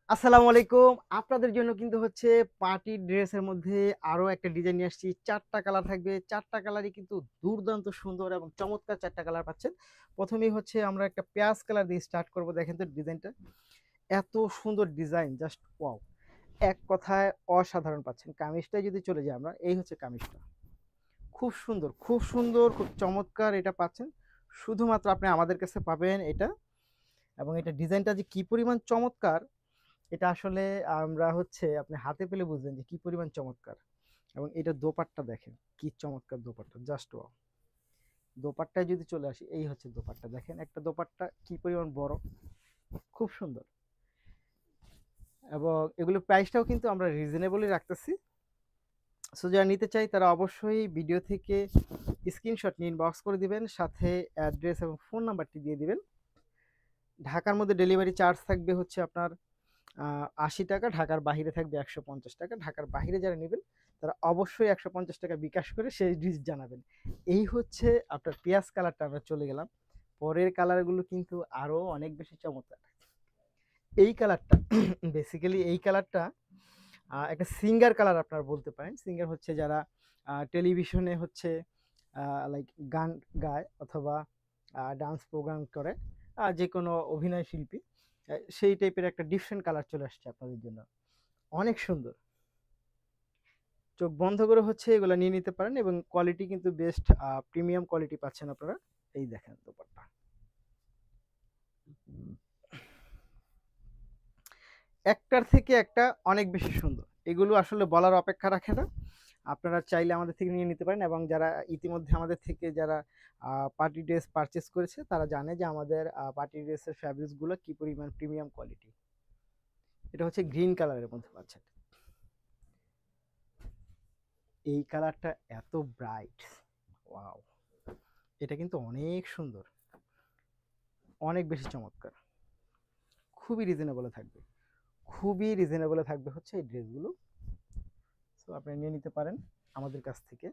আসসালামু আলাইকুম। আপনাদের জন্য কিন্তু হচ্ছে পার্টি ড্রেসের মধ্যে আরো একটা ডিজাইন নিয়ে আসছি। ৪ টা কালার থাকবে। ৪ টা কালারই কিন্তু দুর্দান্ত সুন্দর এবং চমৎকার ৪ টা কালার পাচ্ছেন। ১ম এই হচ্ছে আমরা একটা পেঁয়াজ কালার দিয়ে স্টার্ট করব। দেখেন তো ডিজাইনটা। এত সুন্দর ডিজাইন জাস্ট ওয়াও! এক কথায় অসাধারণ পাচ্ছেন। কামিজটায় যদি চলে যাই আমরা, এই হচ্ছে কামিজটা। খুব সুন্দর, খুব সুন্দর, খুব চমৎকার এটা পাচ্ছেন। শুধুমাত্র আপনি আমাদের কাছে পাবেন এটা এবং এটা ডিজাইনটা যে কি পরিমাণ চমৎকার এটা আসলে আমরা হচ্ছে আপনি হাতে পেলে বুঝবেন যে কি পরিমাণ চমৎকার। এবং এটা দোপাট্টা দেখেন কি চমৎকার দোপাট্টা জাস্ট ওয়াও। দোপাট্টায় যদি চলে আসি, এই হচ্ছে দোপাট্টা। দেখেন একটা দোপাট্টা কি পরিমাণ বড়, খুব সুন্দর। এবং এগুলো প্রাইসটাও কিন্তু আমরা রিজনেবলই রাখতেছি। সো যারা নিতে চাই তারা অবশ্যই ভিডিও থেকে স্ক্রিনশট নিয়ে ইনবক্স করে দিবেন, সাথে অ্যাড্রেস এবং ফোন নাম্বারটি দিয়ে দিবেন। ঢাকার মধ্যে ডেলিভারি চার্জ থাকবে হচ্ছে আপনার ৮০ টাকা, ঢাকার বাহিরে থাকবে ১৫০ টাকা। ঢাকার বাহিরে যারা নেবেন তারা অবশ্যই ১৫০ টাকা বিকাশ করে সেই ডিস জানাবেন। এই হচ্ছে আপনার পেঁয়াজ কালারটা। আমরা চলে গেলাম পরের কালারগুলো, কিন্তু আরো অনেক বেশি চমৎকার। এই কালারটা বেসিক্যালি এই কালারটা একটা সিঙ্গার কালার আপনারা বলতে পারেন। সিঙ্গার হচ্ছে যারা টেলিভিশনে হচ্ছে লাইক গান গায় অথবা ডান্স প্রোগ্রাম করে, যে কোনো অভিনয় শিল্পী, সেই টাইপের একটা ডিফারেন্ট কালার চলে আসছে আপনাদের জন্য। অনেক সুন্দর। চোখ বন্ধ করে হচ্ছে এগুলা নিয়ে নিতে পারেন এবং কোয়ালিটি কিন্তু বেস্ট প্রিমিয়াম কোয়ালিটি পাচ্ছেন আপনারা। এই দেখেন দোপাট্টা। একটার থেকে একটা অনেক বেশি সুন্দর। এগুলো আসলে বলার অপেক্ষা রাখে না। আপনারা চাইলে আমাদের থেকে নিয়ে নিতে পারেন এবং যারা ইতিমধ্যে আমাদের থেকে যারা পার্টি ড্রেস পারচেজ করেছে তারা জানে যে আমাদের পার্টি ড্রেসের ফ্যাব্রিক্সগুলো কি পরিমাণ প্রিমিয়াম কোয়ালিটি। এটা হচ্ছে গ্রিন কালারের মধ্যে পাচ্ছেন। এই কালারটা এত ব্রাইট, ওয়াও! এটা কিন্তু অনেক সুন্দর, অনেক বেশি চমৎকার। খুবই রিজনেবলে থাকবে, খুবই রিজনেবলে থাকবে হচ্ছে এই ড্রেসগুলো। সো আপনি নিয়ে নিতে পারেন আমাদের কাছ থেকে।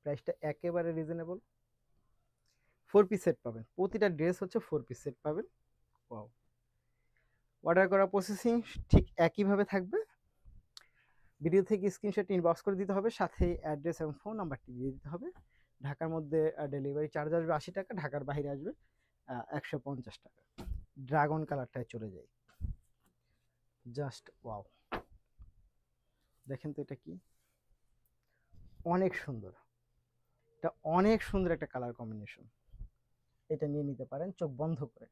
প্রাইসটা একেবারে রিজনেবল। 4 পিস সেট পাবেন। প্রতিটা ড্রেস হচ্ছে 4 পিস সেট পাবেন। ওয়াও! অর্ডার করা প্রসেসিং ঠিক একইভাবে থাকবে। ভিডিও থেকে স্ক্রিনশট ইনবক্স করে দিতে হবে, সাথে অ্যাড্রেস এবং ফোন নাম্বারটি দিয়ে দিতে হবে। ঢাকার মধ্যে ডেলিভারি চার্জ আসবে ৮০ টাকা, ঢাকার বাইরে আসবে ১৫০ টাকা। ড্রাগন কালারটায় চলে যাই। Just wow! দেখেন তো এটা কি, অনেক সুন্দর। এটা অনেক সুন্দর একটা কালার কম্বিনেশন। এটা নিয়ে নিতে পারেন চোখ বন্ধ করে।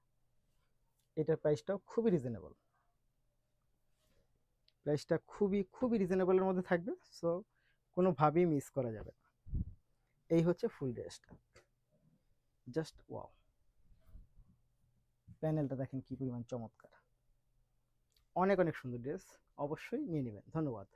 এটার প্রাইসটাও খুবই রিজনেবল। প্রাইসটা খুবই খুবই রিজনেবলের মধ্যে থাকবে। সো কোনোভাবেই মিস করা যাবে না। এই হচ্ছে ফুল ড্রেসটা। Just wow! প্যানেলটা দেখেন কি পরিমাণ চমৎকার। অনেক অনেক সুন্দর ড্রেস। অবশ্যই নিয়ে নেবেন। ধন্যবাদ।